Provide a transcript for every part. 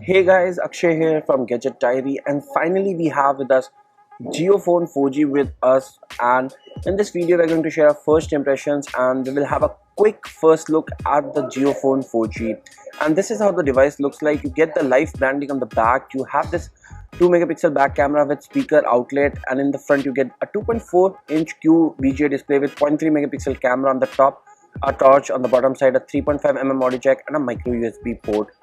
Hey guys, Akshay here from Gadget Diary, and finally we have with us JioPhone 4G with us. And in this video, we're going to share our first impressions, and we will have a quick first look at the JioPhone 4G. And this is how the device looks like. You get the live branding on the back. You have this 2 megapixel back camera with speaker outlet, and in the front you get a 2.4-inch QVGA display with 0.3 megapixel camera on the top, a torch on the bottom side, a 3.5 mm audio jack, and a micro USB port.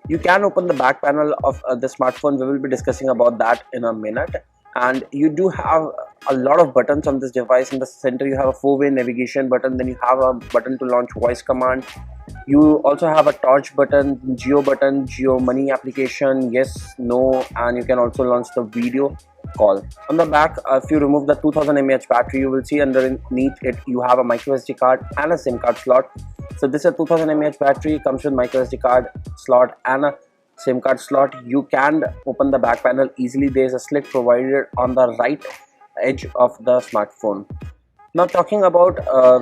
You can open the back panel of the smartphone. We will be discussing about that in a minute. And you do have a lot of buttons on this device. In the center you have a 4-way navigation button, then you have a button to launch voice command. You also have a torch button, Geo money application, yes, no, and you can also launch the video call. On the back, if you remove the 2000 mAh battery, you will see underneath it you have a micro SD card and a SIM card slot. So this is a 2000 mAh battery, comes with micro SD card slot and a SIM card slot. You can open the back panel easily. There is a slit provided on the right edge of the smartphone. Now talking about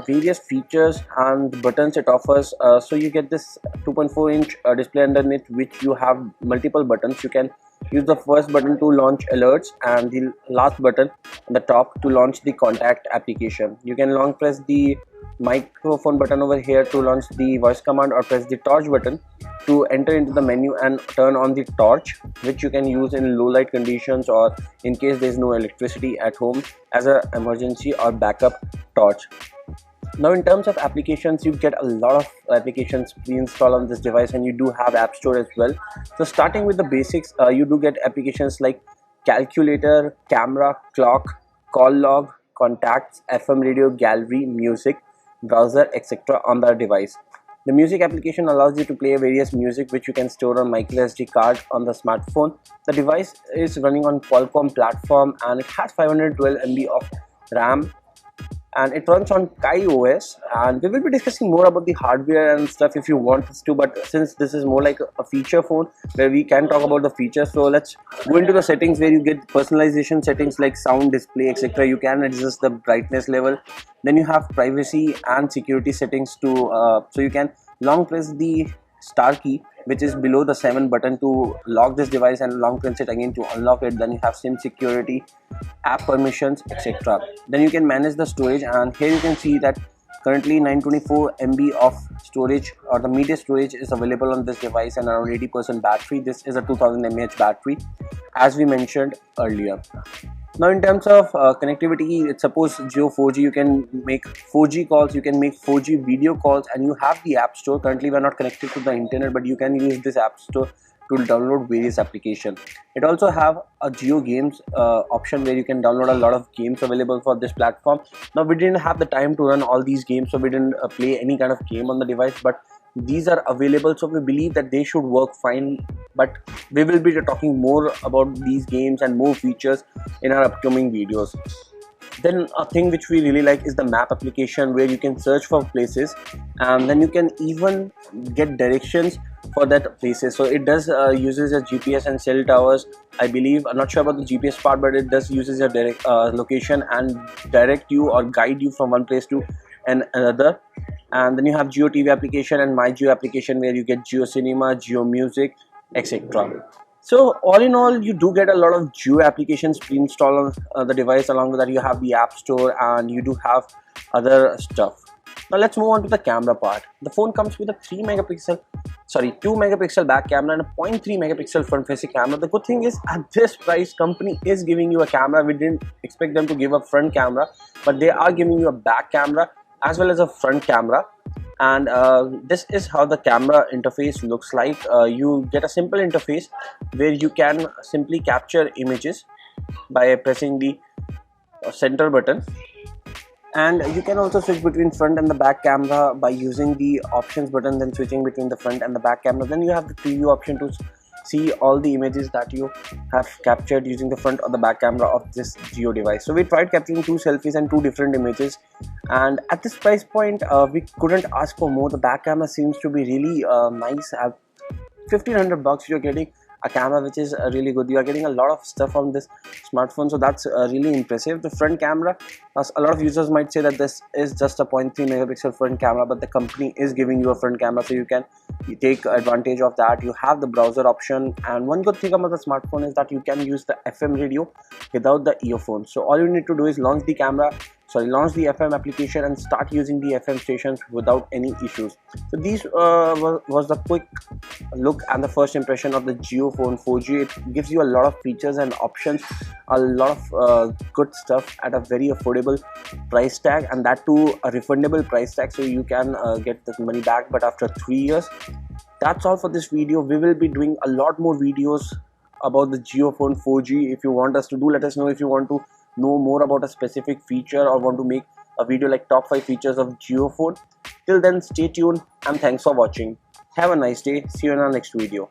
various features and buttons it offers, so you get this 2.4-inch display underneath which you have multiple buttons. You can use the first button to launch alerts and the last button on the top to launch the contact application. You can long press the microphone button over here to launch the voice command, or press the torch button to enter into the menu and turn on the torch, which you can use in low light conditions or in case there is no electricity at home as an emergency or backup torch. Now in terms of applications, you get a lot of applications pre-installed on this device, and you do have App Store as well. So starting with the basics, you do get applications like calculator, camera, clock, call log, contacts, FM radio, gallery, music, browser, etc. on the device. The music application allows you to play various music which you can store on micro SD card on the smartphone. The device is running on Qualcomm platform, and it has 512 MB of RAM, and it runs on KaiOS. And we will be discussing more about the hardware and stuff if you want us to, but since this is more like a feature phone where we can talk about the features, so let's go into the settings where you get personalization settings like sound, display, etc. You can adjust the brightness level. Then you have privacy and security settings to so you can long press the star key which is below the 7 button to lock this device, and long press it again to unlock it. Then you have SIM security, app permissions, etc. Then you can manage the storage, and here you can see that currently 924 MB of storage, or the media storage, is available on this device, and around 80% battery. This is a 2000 mAh battery as we mentioned earlier. Now in terms of connectivity, it's suppose Jio 4G, you can make 4G calls, you can make 4G video calls, and you have the App Store. Currently we are not connected to the internet, but you can use this App Store to download various applications. It also have a Jio Games option where you can download a lot of games available for this platform. Now we didn't have the time to run all these games, so we didn't play any kind of game on the device, but these are available, so we believe that they should work fine. But we will be talking more about these games and more features in our upcoming videos. Then a thing which we really like is the map application, where you can search for places, and then you can even get directions for that places. So it does uses a GPS and cell towers, I believe. I'm not sure about the GPS part, but it does uses a direct location and direct you or guide you from one place to another. And then you have Jio TV application and My Jio application, where you get Jio Cinema, Jio Music, etc. So all in all, you do get a lot of Jio applications pre-installed on the device. Along with that, you have the App Store, and you do have other stuff. Now let's move on to the camera part. The phone comes with a 2 megapixel back camera and a 0.3 megapixel front facing camera. The good thing is, at this price, company is giving you a camera. We didn't expect them to give a front camera, but they are giving you a back camera as well as a front camera. And this is how the camera interface looks like. You get a simple interface where you can simply capture images by pressing the center button, and you can also switch between front and the back camera by using the options button, then switching between the front and the back camera. Then you have the preview option to see all the images that you have captured using the front or the back camera of this Jio device. So we tried capturing 2 selfies and 2 different images, and at this price point we couldn't ask for more. The back camera seems to be really nice. At 1500 bucks you're getting a camera which is really good. You are getting a lot of stuff from this smartphone, so that's really impressive. The front camera, as a lot of users might say that this is just a 0.3 megapixel front camera, but the company is giving you a front camera, so you can take advantage of that. You have the browser option, and one good thing about the smartphone is that you can use the FM radio without the earphones. So all you need to do is launch the launch the FM application and start using the FM stations without any issues. So these was the quick look and the first impression of the JioPhone 4G. It gives you a lot of features and options, a lot of good stuff at a very affordable price tag, and that too a refundable price tag, so you can get the money back but after 3 years. That's all for this video. We will be doing a lot more videos about the JioPhone 4G. If you want us to do, let us know. If you want to know more about a specific feature or want to make a video like top 5 features of JioPhone. Till then, stay tuned and thanks for watching. Have a nice day. See you in our next video.